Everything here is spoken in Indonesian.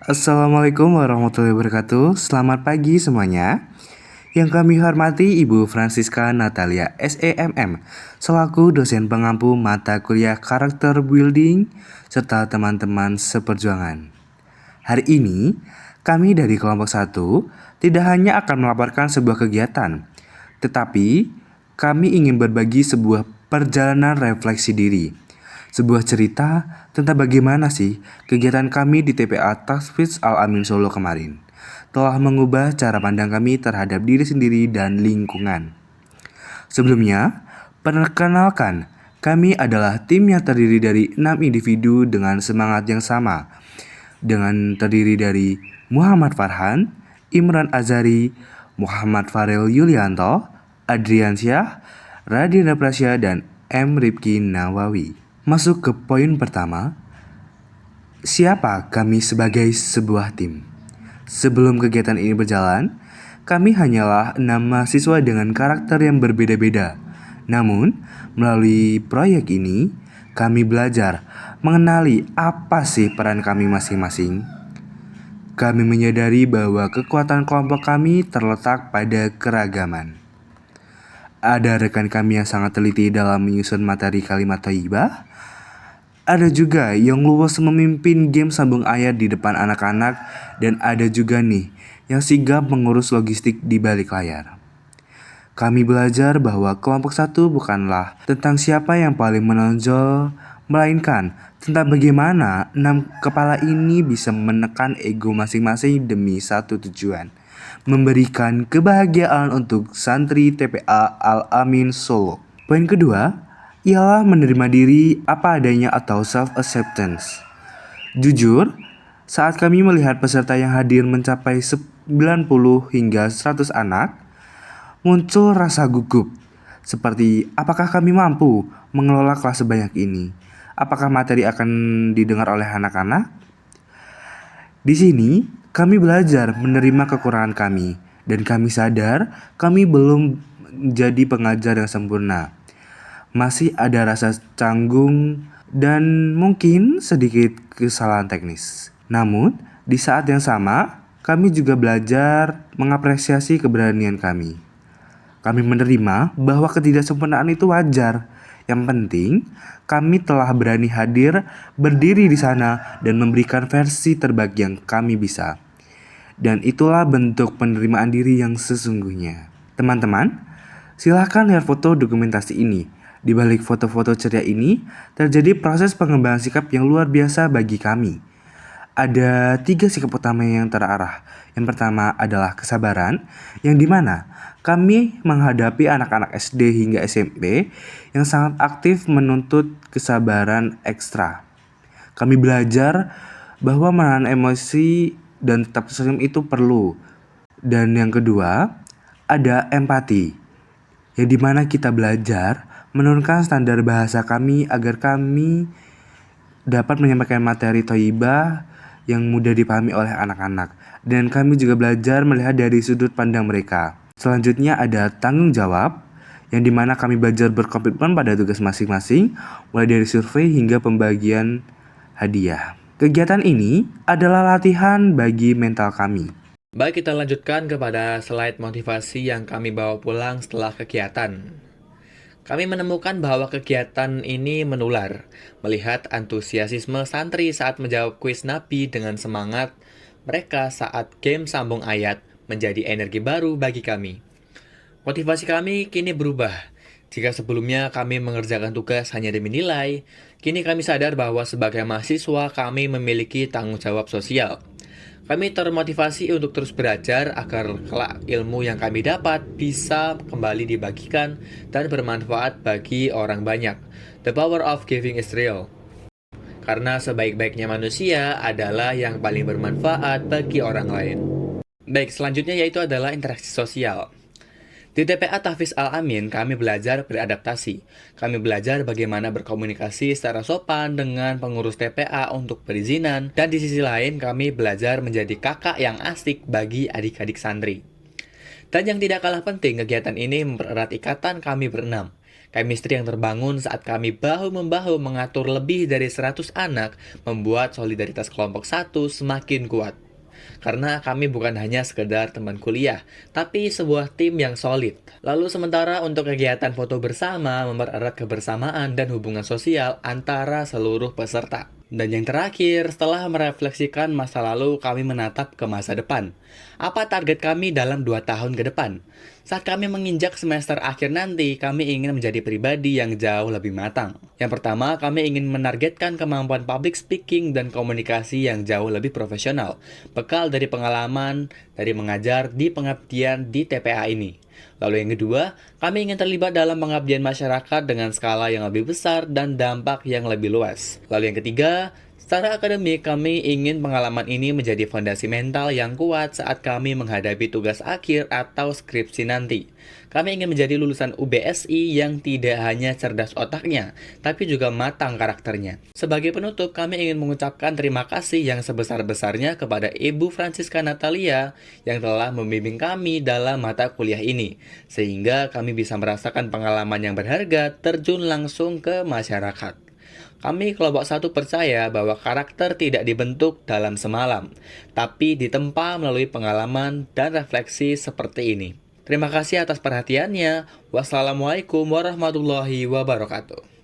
Assalamualaikum warahmatullahi wabarakatuh. Selamat pagi semuanya. Yang kami hormati Ibu Francisca Natalia SEMM selaku dosen pengampu mata kuliah karakter building serta teman-teman seperjuangan. Hari ini kami dari kelompok 1 tidak hanya akan melaporkan sebuah kegiatan, tetapi kami ingin berbagi sebuah perjalanan refleksi diri. Sebuah cerita tentang bagaimana sih kegiatan kami di TPA Tahfiz Al-Amin Solo kemarin telah mengubah cara pandang kami terhadap diri sendiri dan lingkungan. Sebelumnya, perkenalkan, kami adalah tim yang terdiri dari 6 individu dengan semangat yang sama, dengan terdiri dari Muhammad Farhan, Imran Azari, Muhammad Farel Yulianto, Adrian Syah, Radina Prasya, dan M. Rifki Nawawi. Masuk ke poin pertama, siapa kami sebagai sebuah tim? Sebelum kegiatan ini berjalan, kami hanyalah 6 mahasiswa dengan karakter yang berbeda-beda. Namun, melalui proyek ini, kami belajar mengenali apa sih peran kami masing-masing. Kami menyadari bahwa kekuatan kelompok kami terletak pada keragaman. Ada rekan kami yang sangat teliti dalam menyusun materi kalimat thayyibah. Ada juga yang luwes memimpin game sambung ayat di depan anak-anak, dan ada juga nih yang sigap mengurus logistik di balik layar. Kami belajar bahwa kelompok 1 bukanlah tentang siapa yang paling menonjol, melainkan tentang bagaimana 6 kepala ini bisa menekan ego masing-masing demi satu tujuan, memberikan kebahagiaan untuk santri TPA Al-Amin Solo. Poin kedua, ialah menerima diri apa adanya atau self-acceptance. Jujur, saat kami melihat peserta yang hadir mencapai 90 hingga 100 anak, muncul rasa gugup. Seperti, apakah kami mampu mengelola kelas sebanyak ini? Apakah materi akan didengar oleh anak-anak? Di sini, kami belajar menerima kekurangan kami, dan kami sadar kami belum menjadi pengajar yang sempurna. Masih ada rasa canggung dan mungkin sedikit kesalahan teknis. Namun, di saat yang sama, kami juga belajar mengapresiasi keberanian kami. Kami menerima bahwa ketidaksempurnaan itu wajar. Yang penting, kami telah berani hadir, berdiri di sana, dan memberikan versi terbaik yang kami bisa. Dan itulah bentuk penerimaan diri yang sesungguhnya. Teman-teman, silahkan lihat foto dokumentasi ini. Di balik foto-foto ceria ini, terjadi proses pengembangan sikap yang luar biasa bagi kami. Ada 3 sikap utama yang terarah. Yang pertama adalah kesabaran, yang dimana kami menghadapi anak-anak SD hingga SMP yang sangat aktif menuntut kesabaran ekstra. Kami belajar bahwa menahan emosi dan tetap senyum itu perlu. Dan yang kedua, ada empati, yang dimana kita belajar menurunkan standar bahasa kami agar kami dapat menyampaikan materi thayyibah yang mudah dipahami oleh anak-anak. Dan kami juga belajar melihat dari sudut pandang mereka. Selanjutnya ada tanggung jawab, yang dimana kami belajar berkomitmen pada tugas masing-masing, mulai dari survei hingga pembagian hadiah. Kegiatan ini adalah latihan bagi mental kami. Baik, kita lanjutkan kepada slide motivasi yang kami bawa pulang setelah kegiatan. Kami menemukan bahwa kegiatan ini menular, melihat antusiasme santri saat menjawab kuis Nabi dengan semangat mereka saat game sambung ayat menjadi energi baru bagi kami. Motivasi kami kini berubah. Jika sebelumnya kami mengerjakan tugas hanya demi nilai, kini kami sadar bahwa sebagai mahasiswa kami memiliki tanggung jawab sosial. Kami termotivasi untuk terus belajar agar kelak ilmu yang kami dapat bisa kembali dibagikan dan bermanfaat bagi orang banyak. The power of giving is real. Karena sebaik-baiknya manusia adalah yang paling bermanfaat bagi orang lain. Baik, selanjutnya yaitu adalah interaksi sosial. Di TPA Tahfiz Al-Amin, kami belajar beradaptasi. Kami belajar bagaimana berkomunikasi secara sopan dengan pengurus TPA untuk perizinan. Dan di sisi lain, kami belajar menjadi kakak yang asik bagi adik-adik santri. Dan yang tidak kalah penting, kegiatan ini mempererat ikatan kami berenam. Chemistry yang terbangun saat kami bahu-membahu mengatur lebih dari 100 anak membuat solidaritas kelompok satu semakin kuat. Karena kami bukan hanya sekedar teman kuliah, tapi sebuah tim yang solid. Lalu sementara untuk kegiatan foto bersama mempererat kebersamaan dan hubungan sosial antara seluruh peserta. Dan yang terakhir, setelah merefleksikan masa lalu, kami menatap ke masa depan. Apa target kami dalam 2 tahun ke depan? Saat kami menginjak semester akhir nanti, kami ingin menjadi pribadi yang jauh lebih matang. Yang pertama, kami ingin menargetkan kemampuan public speaking dan komunikasi yang jauh lebih profesional, bekal dari pengalaman dari mengajar di pengabdian di TPA ini. Lalu yang kedua, kami ingin terlibat dalam pengabdian masyarakat dengan skala yang lebih besar dan dampak yang lebih luas. Lalu yang ketiga, secara akademik kami ingin pengalaman ini menjadi fondasi mental yang kuat saat kami menghadapi tugas akhir atau skripsi nanti. Kami ingin menjadi lulusan UBSI yang tidak hanya cerdas otaknya, tapi juga matang karakternya. Sebagai penutup, kami ingin mengucapkan terima kasih yang sebesar-besarnya kepada Ibu Francisca Natalia yang telah membimbing kami dalam mata kuliah ini, sehingga kami bisa merasakan pengalaman yang berharga terjun langsung ke masyarakat. Kami kelompok satu percaya bahwa karakter tidak dibentuk dalam semalam, tapi ditempa melalui pengalaman dan refleksi seperti ini. Terima kasih atas perhatiannya. Wassalamualaikum warahmatullahi wabarakatuh.